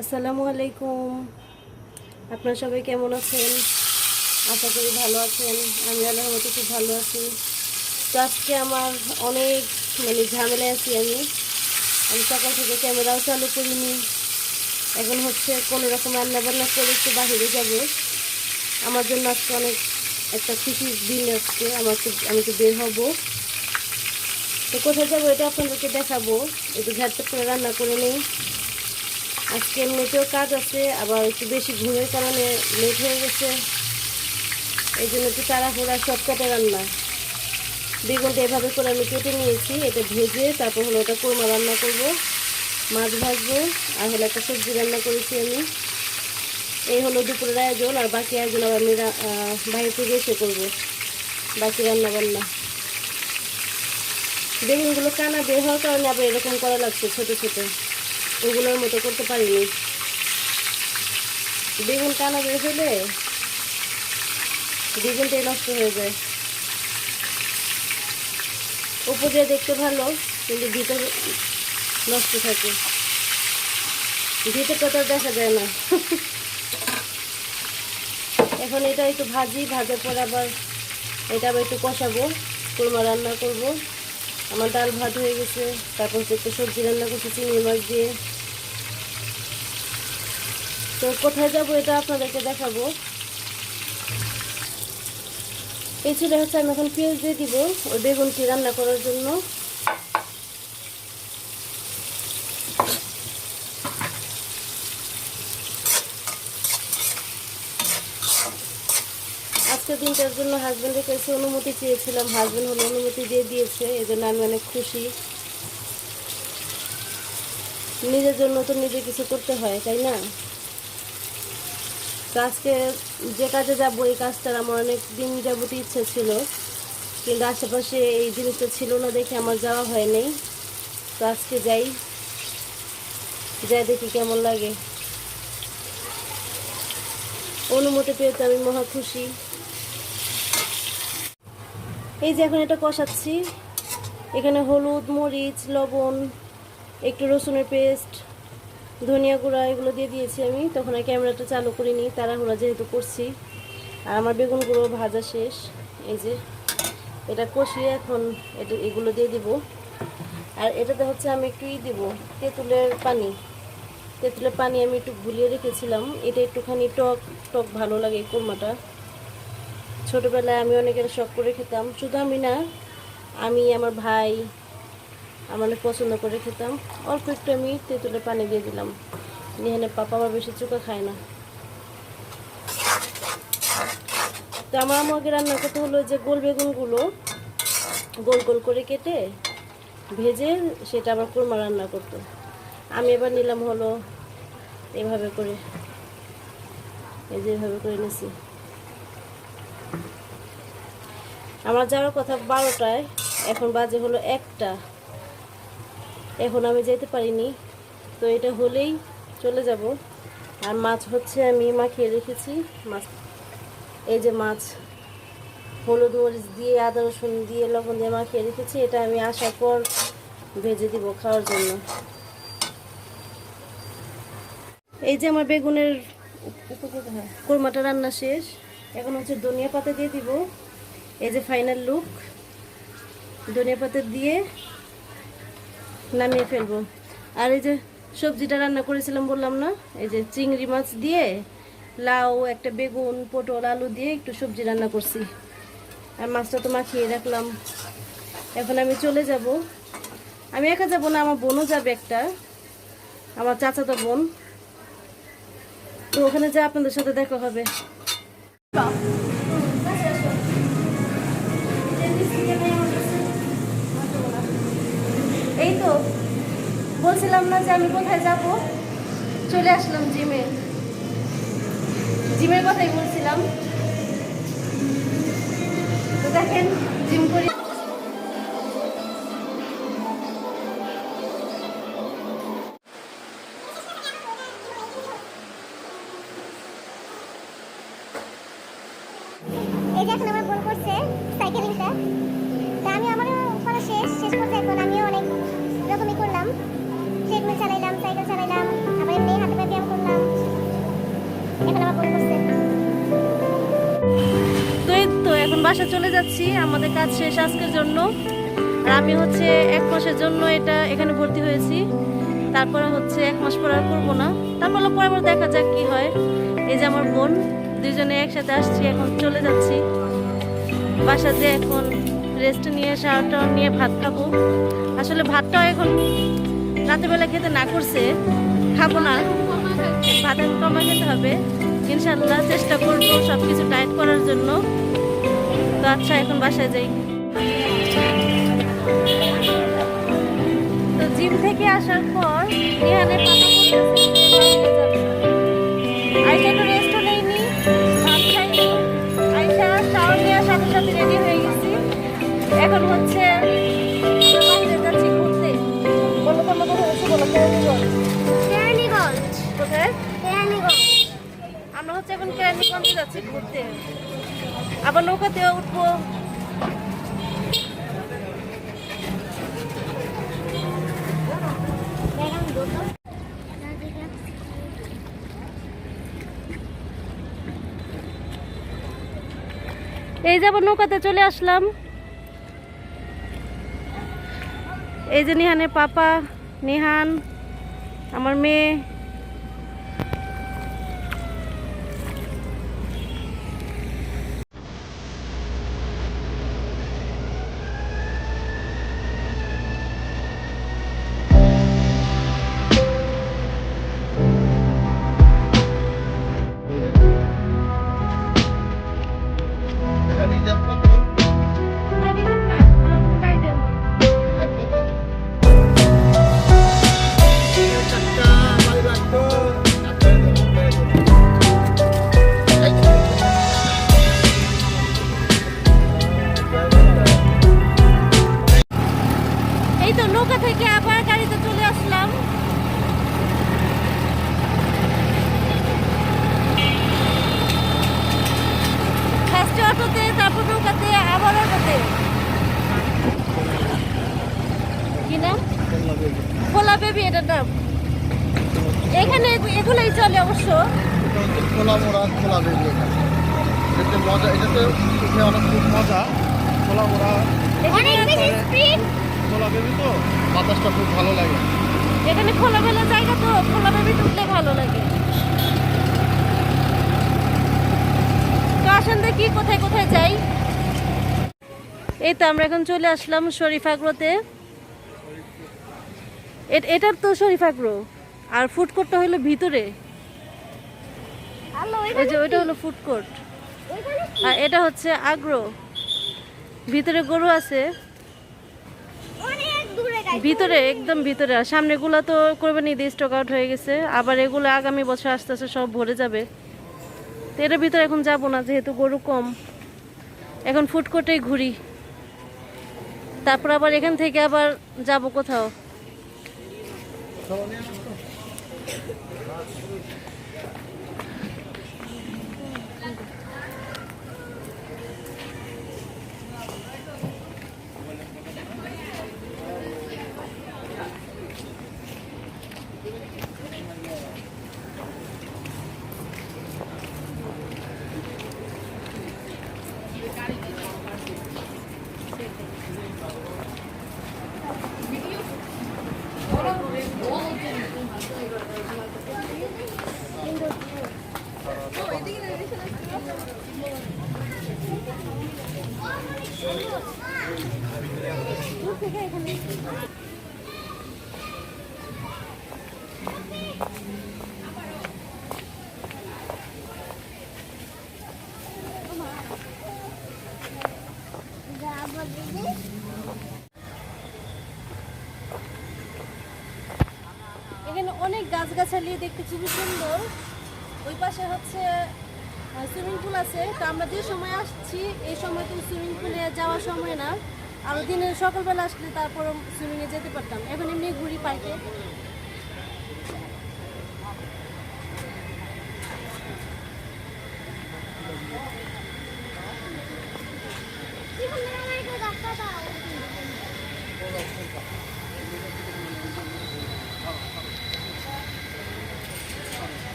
আসসালামু আলাইকুম। আপনারা সবাই কেমন আছেন? আশা করি ভালো আছেন। আমি আল্লাহর মতো খুব ভালো আছি। তো আজকে আমার অনেক ঝামেলায় আছি। আমি সকাল থেকে ক্যামেরাও চালু করিনি। এখন হচ্ছে কোনো রকম রান্নাবান্না করে একটু বাহিরে যাব। আমার জন্য আজকে অনেক একটা খুশির দিন। আজকে আমি তো বের হব। তো কোথায় যাবো এটা আপনাদেরকে দেখাবো। একটু ঝটপট করে রান্না করে নিই। আজকে এমনিতেও কাজ আছে, আবার একটু বেশি ঘুমের কারণে লেট হয়ে গেছে। এই জন্য একটু তাড়াহুড়া শর্টকাটে রান্না। বেগুনটা এভাবে করে আমি কেটে নিয়েছি, এটা ভেজে তারপর হলো এটা কোরমা রান্না করব, মাছ ভাজবো, আর হলো একটা সবজি রান্না করেছি আমি। এই হলো দুপুরের আয়োজন, আর বাকি আয়োজন আবার আমি বাইরে থেকে এসে করবো বাকি রান্না বান্না। বেগুনগুলো কানা বের হওয়ার কারণে আবার এরকম করা লাগছে, ছোটো ছোটো, ওগুলোর মতো করতে পারিনি। বেগুন কানা বের হলে বেগুনটাই নষ্ট হয়ে যায়। উপর দিয়ে দেখতে ভালো, কিন্তু ভিতর নষ্ট থাকে, ভিতরটা তো দেখা যায় না। এখন এটা একটু ভাজি, ভাজার পর আবার এটা আবার একটু কষাবো, কোরমা রান্না করব। আমার ডাল ভাত হয়ে গেছে, তারপর হচ্ছে একটু সবজি রান্না করছি চিংড়ি মাছ দিয়ে। তো কোথায় যাবো এটা আপনাদেরকে দেখাবো। এই ছিল হচ্ছে আমি এখন পেঁয়াজ দিয়ে দিব ওই বেগুনটি রান্না করার জন্য। আজকের দিনটার জন্য হাজব্যান্ডের কাছে অনুমতি চেয়েছিলাম, হাজব্যান্ড হলো অনুমতি দিয়ে দিয়েছে, এই জন্য আমি অনেক খুশি। নিজের জন্য তো নিজে কিছু করতে হয়, তাই না? তো আজকে যে কাজে যাবো এই কাজটার আমার অনেক দিন যাবতীয় ইচ্ছে ছিল, কিন্তু আশেপাশে এই জিনিসটা ছিল না দেখে আমার যাওয়া হয়নি। তো আজকে যাই দেখি কেমন লাগে। অনুমতি পেয়ে তো আমি মহা খুশি। এই যে এখন এটা কষাচ্ছি, এখানে হলুদ, মরিচ, লবণ, একটু রসুনের পেস্ট, ধনিয়া গুঁড়া এগুলো দিয়ে দিয়েছি আমি। তখন আর ক্যামেরাটা চালু করিনি, তাড়াহুড়া যেহেতু করছি। আর আমার বেগুনগুলো ভাজা শেষ। এই যে এটা কষিয়ে এখন এগুলো দিয়ে দিব। আর এটাতে হচ্ছে আমি একটু দিব তেঁতুলের পানি। তেঁতুলের পানি আমি একটু গুলিয়ে রেখেছিলাম, এটা একটুখানি টক টক ভালো লাগে এই কোরমাটা। ছোটোবেলায় আমি অনেকের শখ করে খেতাম, শুধু আমি না, আমি আমার ভাই আমার অনেক পছন্দ করে খেতাম। অল্প একটু আমি তেঁতুলের পানি দিয়ে দিলাম, এখানে পাপা আবার বেশি চোখা খায় না। তো আমার আমাকে রান্না করতে হলো যে গোল বেগুনগুলো গোল গোল করে কেটে ভেজে সেটা আবার কোরমা রান্না করতো। আমি এবার নিলাম হলো এভাবে করে, এই যে এভাবে করে নিছি। আমার যাওয়ার কথা 12টায়, এখন বাজে হলো 1টা, এখন আমি যেতে পারিনি। তো এটা হলেই চলে যাব। আর মাছ হচ্ছে আমি মাখিয়ে রেখেছি মাছ। এই যে মাছ হলুদ মরিচ দিয়ে আদা রসুন দিয়ে লবণ দিয়ে মাখিয়ে রেখেছি, এটা আমি আসার পর ভেজে দিব খাওয়ার জন্য। এই যে আমার বেগুনের কোরমাটা রান্না শেষ, এখন হচ্ছে ধনিয়া পাতা দিয়ে দিব। এই যে ফাইনাল লুক, ধনিয়া পাতা দিয়ে নামিয়ে ফেলবো। আর এই যে সবজিটা রান্না করেছিলাম বললাম না, এই যে চিংড়ি মাছ দিয়ে লাউ, একটা বেগুন, পটল, আলু দিয়ে একটু সবজি রান্না করছি। আর মাছটা তো মাখিয়ে রাখলাম। এখন আমি চলে যাব। আমি একা যাব না, আমার বোনও যাবে একটা, আমার চাচাতো বোন। তো ওখানে যা আপনাদের সাথে দেখা হবে। এই তো বলছিলাম না যে আমি কোথায় যাব, চলে আসলাম জিমের কথাই বলছিলাম। তো দেখেন জিম করি। এই যে এখন আমার বোন করছে সাইকেলিংটা, তা আমি আমারও করা শেষ করতে এখন আমিও অনেক রকমই করলাম। ট্রেডমিল চালাইলাম, সাইকেল চালাইলাম, আবার এমনি হাতে পায়ে ব্যায়াম বাসা চলে যাচ্ছি, আমাদের কাজ শেষ আজকের জন্য। আর আমি হচ্ছে 1 মাসের জন্য এখানে ভর্তি হয়েছি। তারপরে হচ্ছে 1 মাস পর আর করবো না, তারপরে পরে দেখা যাক কি হয়। এই যে আমার বোন, দুজনে একসাথে আসছি, এখন চলে যাচ্ছি বাসাতে। এখন রেস্ট নিয়ে শাওয়ারটা নিয়ে ভাত খাবো। আসলে ভাতটাও এখন রাতের বেলা খেতে না করছে, খাবো না, ভাত এখন কমা খেতে হবে ইনশাল্লাহ। চেষ্টা করবো সবকিছু টাইট করার জন্য। তো আচ্ছা, এখন বাসায় যাই। তো জিম থেকে আসার পর রিহানের আইসা তো রেস্টও নেইনি, ভাত খাইনি। আইসা শাওয়ার নেওয়ার সাথে সাথে রেডি হয়ে গেছি। এখন হচ্ছে বাইরে যাচ্ছি ঘুরতে। বলো তো আমাকে হচ্ছে, বলো কেরানীগঞ্জ। কোথায়? কেরানীগঞ্জ। আমরা হচ্ছে এখন কেরানীগঞ্জে যাচ্ছি ঘুরতে, আবার নৌকাতেও উঠবো। এই যে আবার নৌকাতে চলে আসলাম। এই যে নিহানের পাপা, নিহান, আমার মেয়ে। এই তো নৌকা থেকে আবার গাড়িতে চলে আসলাম। ফার্স্টে অটোতে, তারপর নৌকাতে, আবার অটোতে। কি নাম? খোলা বেবি এটার নাম। এখানে এগুলোই চলে অবশ্য। খোলা মোড়া, খোলা বেবি। এটাতে মজা, এটাতে উঠে অনেক খুব মজা। খোলা মোড়া, অনেক বেশি স্পিড। খোলা বেবি তো বাতাসটা খুব ভালো লাগে। এখানে খোলামেলা জায়গা, তো খোলা বেবি উঠলে ভালো লাগে। তো আসেন দেখি কোথায় কোথায় যাই। এই তো আমরা এখন চলে আসলাম শরীফ আগ্রোতে। এটার তো শরীফ আগ্রো, আর ফুড কোর্টটা হলো ভিতরে। ওই যে ওইটা হলো ফুড কোর্ট, আর এটা হচ্ছে আগ্রো। ভিতরে গরু আছে, অনেক দূরে গাইস। ভিতরে একদম ভিতরে। আর সামনেগুলো তো কোরবানি দিয়ে স্টক আউট হয়ে গেছে, আবার এগুলো আগামী বছর আস্তে আস্তে সব ভরে যাবে। তো এটার ভিতরে এখন যাবো না, যেহেতু গরু কম। এখন ফুড কোর্টেই ঘুরি, তারপর আবার এখান থেকে আবার যাব কোথাও। এখানে অনেক গাছগাছালি দেখতে খুবই সুন্দর। ওই পাশে হচ্ছে সুইমিং পুল আছে। তো আমরা যে সময় আসছি এই সময় তো সুইমিং পুলে যাওয়ার সময় না, আর দিনের সকালবেলা আসলে তারপর সুইমিংয়ে যেতে পারতাম। এখন এমনি ঘুরি পার্কে।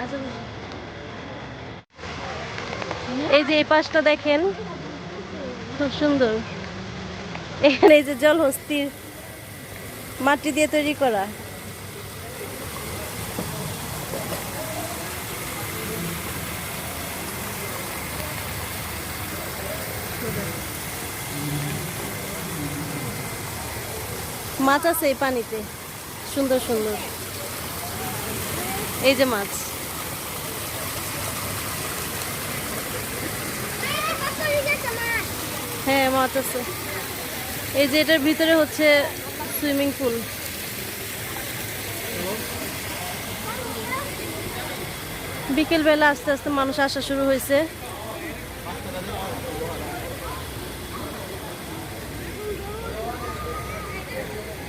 আচ্ছা, এই যে এই পাশটা দেখেন, খুব সুন্দর। এখানে এই যে জলহস্তির মাটি দিয়ে তৈরি করা। মাছ আছে এই পানিতে, সুন্দর সুন্দর। এই যে মাছ, হ্যাঁ মাছ আছে। এই যে এটার ভিতরে হচ্ছে সুইমিং পুল। বিকেল বেলা আস্তে আস্তে মানুষ আসা শুরু হয়েছে।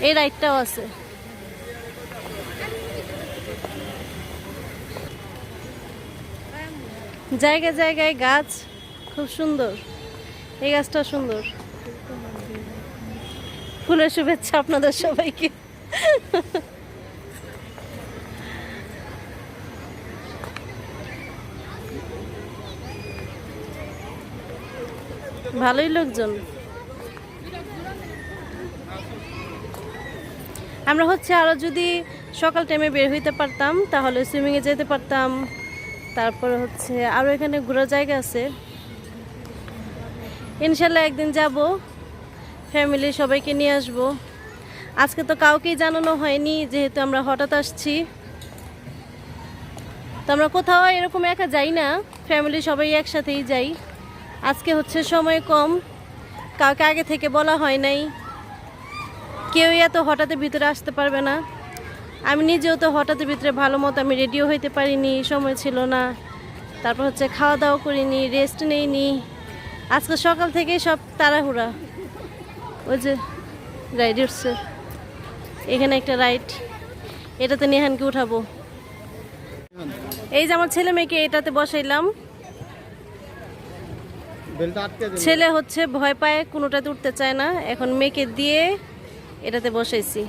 এই রাইডটাও আছে। জায়গায় জায়গায় গাছ, খুব সুন্দর। এই গাছটা সুন্দর। ফুলের শুভেচ্ছা আপনাদের সবাইকে। ভালোই লোকজন। আমরা হচ্ছে আরো যদি সকাল টাইমে বের হইতে পারতাম তাহলে সুইমিংয়ে যেতে পারতাম। তারপরে হচ্ছে আরো এখানে ঘোরার জায়গা আছে। ইনশাল্লাহ একদিন যাব, ফ্যামিলি সবাইকে নিয়ে আসব। আজকে তো কাউকেই জানানো হয়নি, যেহেতু আমরা হঠাৎ আসছি। তো আমরা কোথাও এরকম একা যাই না, ফ্যামিলি সবাই একসাথেই যাই। আজকে হচ্ছে সময় কম, কাউকে আগে থেকে বলা হয় নাই। কেউই এত হঠাৎ ভিতরে আসতে পারবে না। আমি নিজেও তো হঠাৎ ভিতরে ভালো মতো আমি রেডিও হইতে পারিনি, সময় ছিল না। তারপর হচ্ছে খাওয়া দাওয়া করিনি, রেস্ট নেইনি। আজকে সকাল থেকেই সব তাড়াহুড়া। ওই যে রাইড উঠছে, এখানে একটা রাইড, এটাতে নেহানকে উঠাবো। এই যে আমার ছেলে মেয়েকে এটাতে বসাইলাম। ছেলে হচ্ছে ভয় পায়, কোনোটাতে উঠতে চায় না। এখন মেয়েকে দিয়ে এটাতে বসাইছি।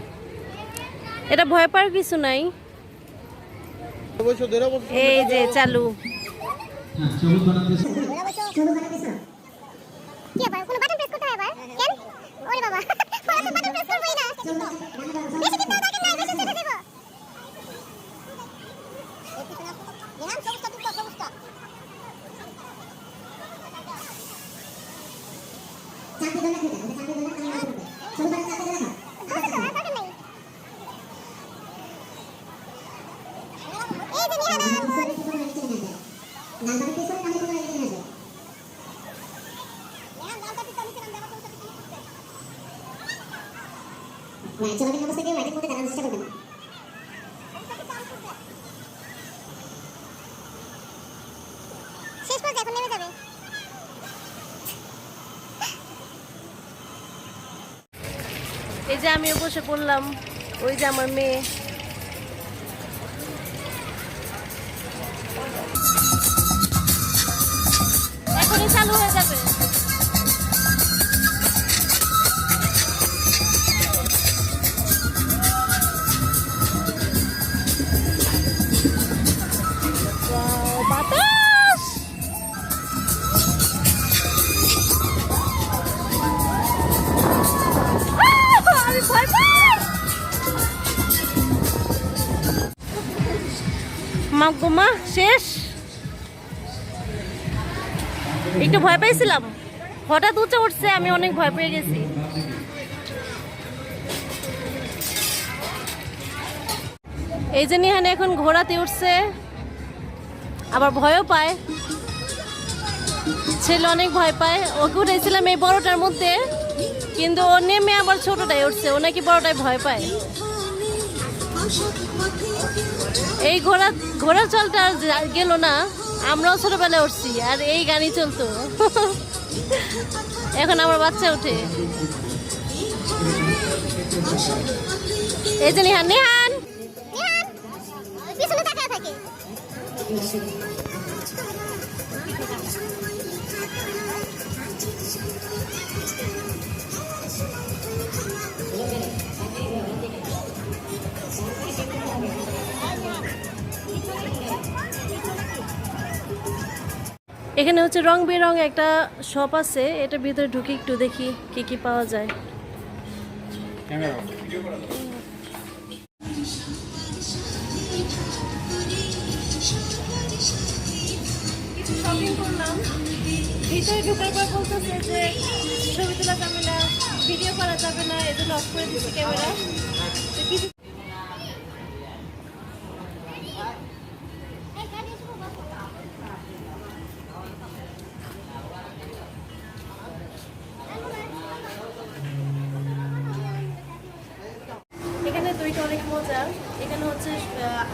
এটা ভয় পাওয়ার কিছু নাই। এই যে চালু। কি আবার কোনো বাটন প্রেস করতে হয় আবার? কেন? ওরে বাবা, পরে তো বাটন প্রেস করবই না। বেশি দিন ধরে দেখেন না, বেশি ছেড়ে দেব। ধ্যান সবুজটা দিতে সবুজটা। চাকরি দোলা খেতে, চাকরি দোলা কামনা করতে। সবুজ বাটন চাকরি দোলা খাও। আর বাটন নাই। এই যে নিহানা নাম্বার পিছনে আমি কোনো একদিন আসবে। না চলো দিন অবস্থা কেউ রাইটের মধ্যে দাঁড়ানোর চেষ্টা করবে না। শেষ পর্যায়ে এখন নেমে যাবে। এই যে আমিও বসে পড়লাম, ওই যে আমার মেয়ে। এখনই চালু হয়ে যাবে। বাতাস! আমি ভয় পাই। মা শেষ। একটু ভয় পাইছিলাম, হঠাৎ উঁচে উঠছে, আমি অনেক ভয় পেয়ে গেছি। এই যে নিহান এখন ঘোড়াতে উঠছে, আবার ভয়ও পায়। ছেলে অনেক ভয় পায়। ওকে উঠেছিলাম এই বড়টার মধ্যে, কিন্তু ও নেমে আবার ছোটটাই উঠছে। ও নাকি বড়টাই ভয় পায়। এই ঘোড়ার চলটা আর গেল না। আমরাও ছোটবেলায় উঠছি, আর এই গাড়ি চলতো। এখন আমার বাচ্চা উঠে। এই যে নিহান নিহান পিছনে তাকিয়ে থাকে। এখানে হচ্ছে রং বেরং একটা শপ আছে, এটা ভিতরে ঢুকে একটু দেখি কি কি পাওয়া যায়। কিছু শপিং করলাম, ভিতরে ঢোকার পর বলতেছে যে ছবি তোলা যাবে না, ভিডিও করা যাবে না, এজন্য অফ করে দিচ্ছে ক্যামেরা। তো কিছু এখানে দইটা অনেক মজার। এখানে হচ্ছে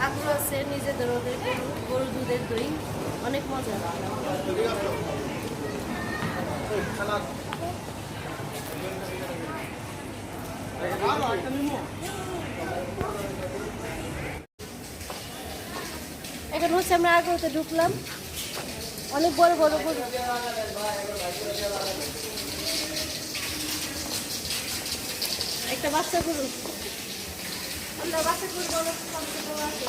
আগ্রহ আছে নিজেদের, ওদের গরু দুধের দই অনেক মজা। এখন হচ্ছে আমরা আগ্রহতে ঢুকলাম, অনেক বড় বড় গরু। একটা বাচ্চা গরু, আমরা বাচ্চা গরু বড় বড় আছে।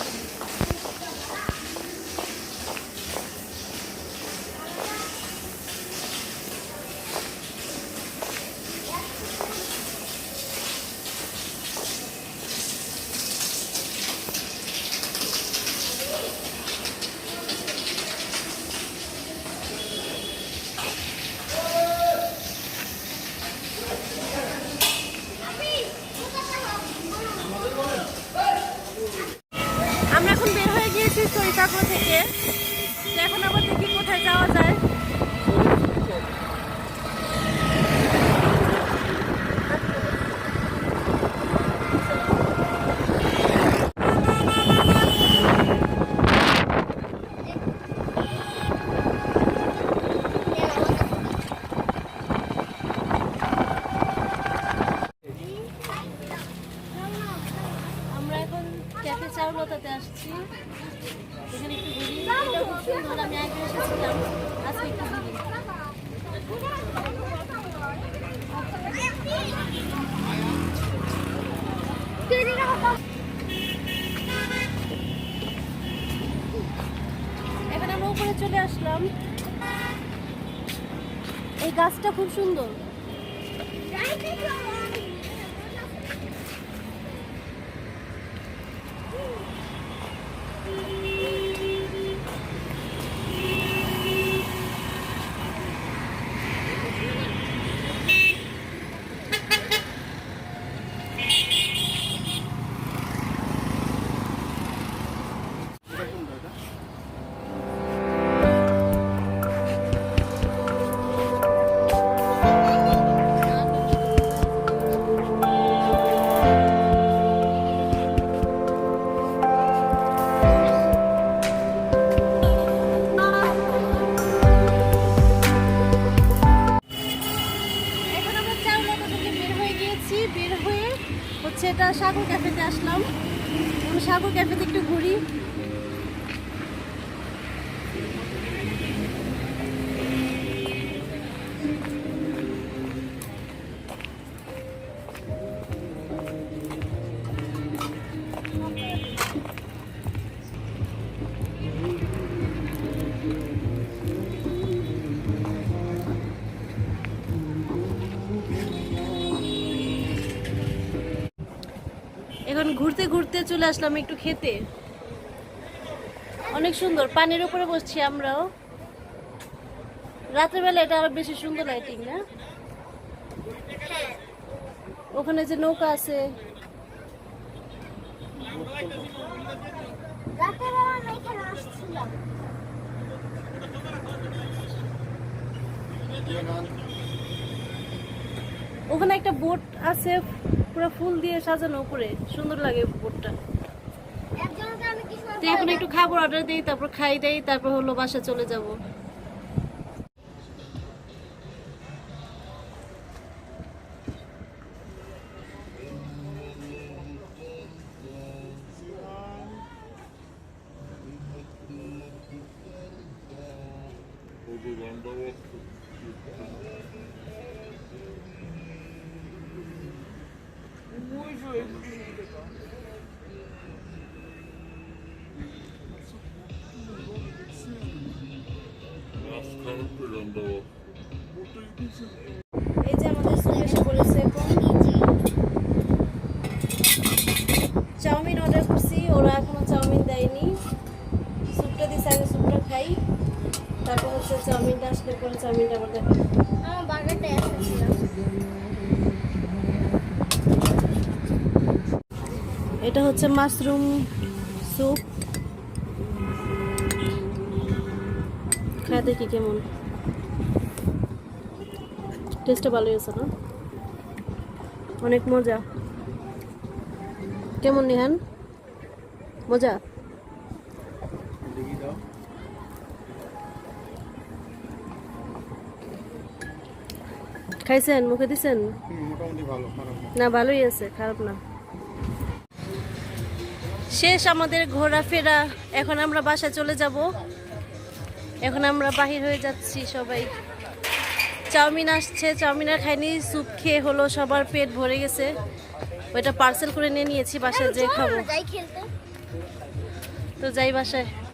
আমরা এখন বের হয়ে গিয়েছি চরিতাপুর থেকে, তো এখন আবার দেখি কোথায় যাওয়া যায়। আমরা এখন ক্যাফে চারুলতাতে আসছি, এখানে একটু ঘুরি। এটা খুব সুন্দর, আমি আগে এসেছিলাম, আজকে একটু ঘুরি। এখন আমরা উপরে চলে আসলাম, এই গাছটা খুব সুন্দর। এটা সাগর ক্যাফেতে আসলাম, সাগর ক্যাফেতে একটু ঘুরি। এখন ঘুরতে ঘুরতে চলে আসলাম একটু খেতে, অনেক সুন্দর, পানির উপরে বসছি আমরাও। রাতের বেলা এটা আরো বেশি সুন্দর লাইটিং না? ওখানে যে নৌকা আছে, ওখানে একটা বোট আছে পুরো ফুল দিয়ে সাজানো, উপরে সুন্দর লাগে বোটটা। তো এখন একটু খাবার অর্ডার দিই, তারপর খাই দেই, তারপর হলো বাসা চলে যাব। Let's go. এই যে আমাদের স্যুপ এসে পড়েছে এখন। চাউমিন অর্ডার করছি, ওরা এখনো চাউমিন দেয়নি। স্যুপটা দিছে, আগে স্যুপটা খাই, তারপর হচ্ছে চাউমিনটা আসলে পরে চাউমিনটা আবার দেখাবো। আমার বার্গারটাই আসছিল। এটা হচ্ছে মাশরুম স্যুপ, খাই দেখি কেমন। টেস্টটা ভালোই আছে না? অনেক মজা। কেমন নিহান? মজা? খাইছেন? মুখে দিছেন? মোটামুটি ভালো, খারাপ না। না, ভালোই আছে, খারাপ না। শেষ আমাদের ঘোরাফেরা, এখন আমরা বাসায় চলে যাব। এখন আমরা বাহির হয়ে যাচ্ছি সবাই। চাউমিন আসছে, চাউমিন আর খাইনি, স্যুপ খেয়ে হলো সবার পেট ভরে গেছে। ওইটা পার্সেল করে নিয়ে নিয়েছি, বাসায় যেয়ে খাবো। যাই খেলতে। তো যাই বাসায়।